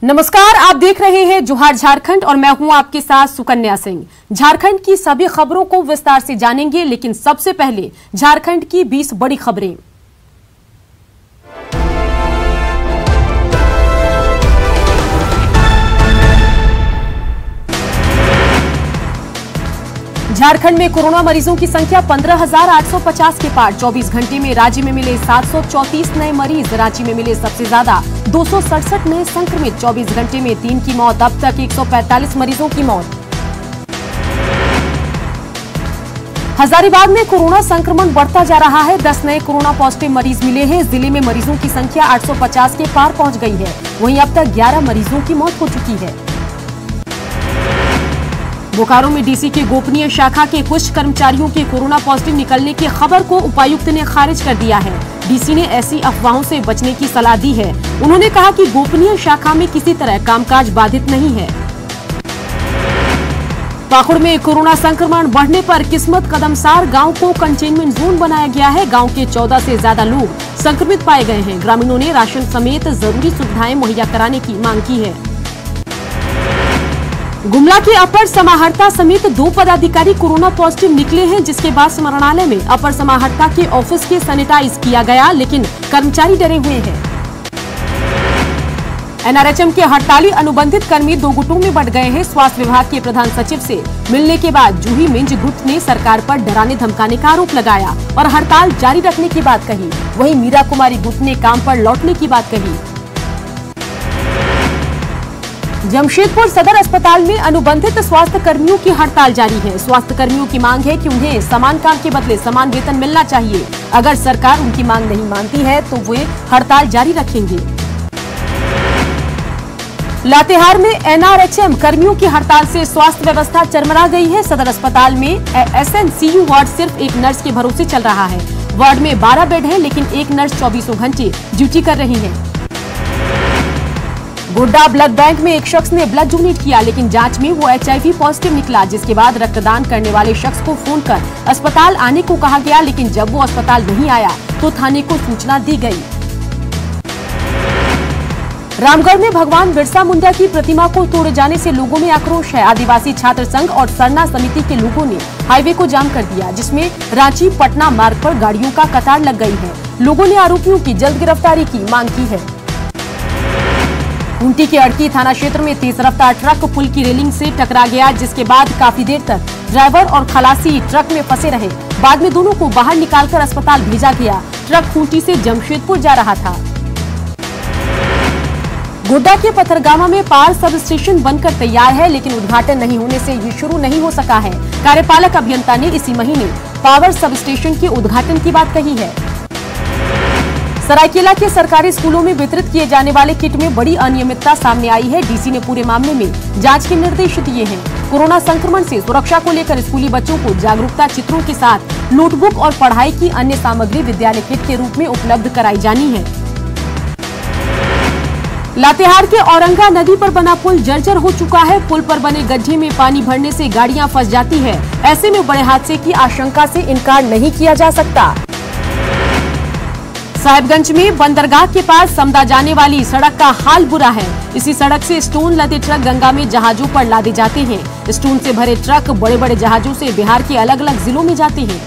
नमस्कार, आप देख रहे हैं जोहार झारखंड और मैं हूं आपके साथ सुकन्या सिंह। झारखंड की सभी खबरों को विस्तार से जानेंगे, लेकिन सबसे पहले झारखंड की 20 बड़ी खबरें। झारखंड में कोरोना मरीजों की संख्या 15,850 के पार। 24 घंटे में राज्य में मिले 734 नए मरीज। रांची में मिले सबसे ज्यादा 267 नए संक्रमित। 24 घंटे में 3 की मौत। अब तक 145 मरीजों की मौत। हजारीबाग में कोरोना संक्रमण बढ़ता जा रहा है। 10 नए कोरोना पॉजिटिव मरीज मिले हैं। जिले में मरीजों की संख्या 850 के पार पहुंच गई है। वहीं अब तक 11 मरीजों की मौत हो चुकी है। बोकारो में डीसी की गोपनीय शाखा के कुछ कर्मचारियों के कोरोना पॉजिटिव निकलने की खबर को उपायुक्त ने खारिज कर दिया है। डीसी ने ऐसी अफवाहों से बचने की सलाह दी है। उन्होंने कहा कि गोपनीय शाखा में किसी तरह कामकाज बाधित नहीं है। पाकुड़ में कोरोना संक्रमण बढ़ने पर किस्मत कदमसार गांव को कंटेनमेंट जोन बनाया गया है। गांव के 14 से ज्यादा लोग संक्रमित पाए गए हैं। ग्रामीणों ने राशन समेत जरूरी सुविधाएं मुहैया कराने की मांग की है। गुमला के अपर समाहर्ता समेत 2 पदाधिकारी कोरोना पॉजिटिव निकले हैं, जिसके बाद स्मरणालय में अपर समाहर्ता के ऑफिस के सैनिटाइज किया गया, लेकिन कर्मचारी डरे हुए हैं। एनआरएचएम के हड़ताली अनुबंधित कर्मी 2 गुटों में बंट गए हैं। स्वास्थ्य विभाग के प्रधान सचिव से मिलने के बाद जूही मिंज गुट ने सरकार पर डराने धमकाने का आरोप लगाया और हड़ताल जारी रखने की बात कही। वहीं मीरा कुमारी गुट ने काम पर लौटने की बात कही। जमशेदपुर सदर अस्पताल में अनुबंधित स्वास्थ्य कर्मियों की हड़ताल जारी है। स्वास्थ्य कर्मियों की मांग है कि उन्हें समान काम के बदले समान वेतन मिलना चाहिए। अगर सरकार उनकी मांग नहीं मानती है तो वे हड़ताल जारी रखेंगे। लातेहार में एनआरएचएम कर्मियों की हड़ताल से स्वास्थ्य व्यवस्था चरमरा गई है। सदर अस्पताल में एसएनसीयू वार्ड सिर्फ एक नर्स के भरोसे चल रहा है। वार्ड में 12 बेड है, लेकिन एक नर्स 24 घंटे ड्यूटी कर रही है। गोड्डा ब्लड बैंक में एक शख्स ने ब्लड डोनेट किया, लेकिन जांच में वो HIV पॉजिटिव निकला, जिसके बाद रक्तदान करने वाले शख्स को फोन कर अस्पताल आने को कहा गया, लेकिन जब वो अस्पताल नहीं आया तो थाने को सूचना दी गई। रामगढ़ में भगवान बिरसा मुंडा की प्रतिमा को तोड़े जाने से लोगों में आक्रोश है। आदिवासी छात्र संघ और सरना समिति के लोगों ने हाईवे को जाम कर दिया, जिसमें रांची पटना मार्ग पर गाड़ियों का कतार लग गई है। लोगों ने आरोपियों की जल्द गिरफ्तारी की मांग की है। खूंटी के अड़की थाना क्षेत्र में तेज रफ्तार ट्रक पुल की रेलिंग से टकरा गया, जिसके बाद काफी देर तक ड्राइवर और खलासी ट्रक में फंसे रहे। बाद में दोनों को बाहर निकालकर अस्पताल भेजा गया। ट्रक खूंटी से जमशेदपुर जा रहा था। गोड्डा के पथरगामा में पावर सब स्टेशन बनकर तैयार है, लेकिन उद्घाटन नहीं होने से ये शुरू नहीं हो सका है। कार्यपालक अभियंता ने इसी महीने पावर सब स्टेशन के उद्घाटन की बात कही है। सरायकेला के सरकारी स्कूलों में वितरित किए जाने वाले किट में बड़ी अनियमितता सामने आई है। डीसी ने पूरे मामले में जांच के निर्देश दिए हैं। कोरोना संक्रमण से सुरक्षा को लेकर स्कूली बच्चों को जागरूकता चित्रों के साथ नोटबुक और पढ़ाई की अन्य सामग्री विद्यालय किट के रूप में उपलब्ध कराई जानी है। लातेहार के औरंगा नदी पर बना पुल जर्जर हो चुका है। पुल पर बने गड्ढे में पानी भरने से गाड़ियां फंस जाती है। ऐसे में बड़े हादसे की आशंका से इनकार नहीं किया जा सकता। साहिबगंज में बंदरगाह के पास समदा जाने वाली सड़क का हाल बुरा है। इसी सड़क से स्टोन लदे ट्रक गंगा में जहाजों पर लादे जाते हैं। स्टोन से भरे ट्रक बड़े बड़े जहाजों से बिहार के अलग अलग जिलों में जाते हैं।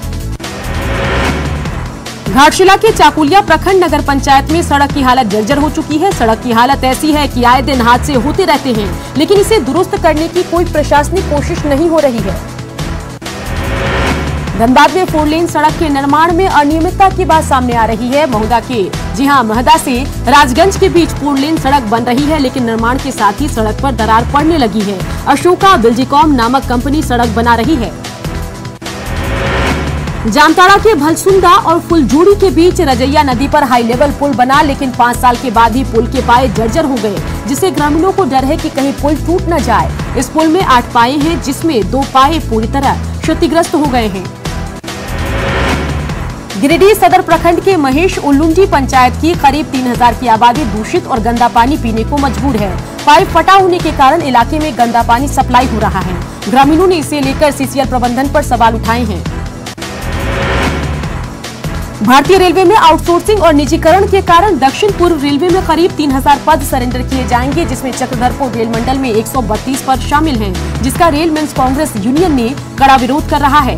घाटशिला के चाकुलिया प्रखंड नगर पंचायत में सड़क की हालत जर्जर हो चुकी है। सड़क की हालत ऐसी है कि आए दिन हादसे होते रहते हैं, लेकिन इसे दुरुस्त करने की कोई प्रशासनिक कोशिश नहीं हो रही है। धनबाद में 4 लेन सड़क के निर्माण में अनियमितता की बात सामने आ रही है। महदा से राजगंज के बीच 4 लेन सड़क बन रही है, लेकिन निर्माण के साथ ही सड़क पर दरार पड़ने लगी है। अशोका बिल्डिकॉम नामक कंपनी सड़क बना रही है। जामताड़ा के भलसुंदा और फुलजोड़ी के बीच रजैया नदी पर हाई लेवल पुल बना, लेकिन 5 साल के बाद ही पुल के पाए जर्जर हो गए, जिससे ग्रामीणों को डर है कि कहीं पुल टूट न जाए। इस पुल में 8 पाए हैं, जिसमें 2 पाए पूरी तरह क्षतिग्रस्त हो गए हैं। गिरिडीह सदर प्रखंड के महेश उल्लुंडी पंचायत की करीब 3000 की आबादी दूषित और गंदा पानी पीने को मजबूर है। पाइप फटा होने के कारण इलाके में गंदा पानी सप्लाई हो रहा है। ग्रामीणों ने इसे लेकर सीसीएल प्रबंधन पर सवाल उठाए हैं। भारतीय रेलवे में आउटसोर्सिंग और निजीकरण के कारण दक्षिण पूर्व रेलवे में करीब 3000 पद सरेंडर किए जाएंगे, जिसमें चक्रधरपुर रेल मंडल में 132 पद शामिल हैं, जिसका रेल मेंस कांग्रेस यूनियन ने कड़ा विरोध कर रहा है।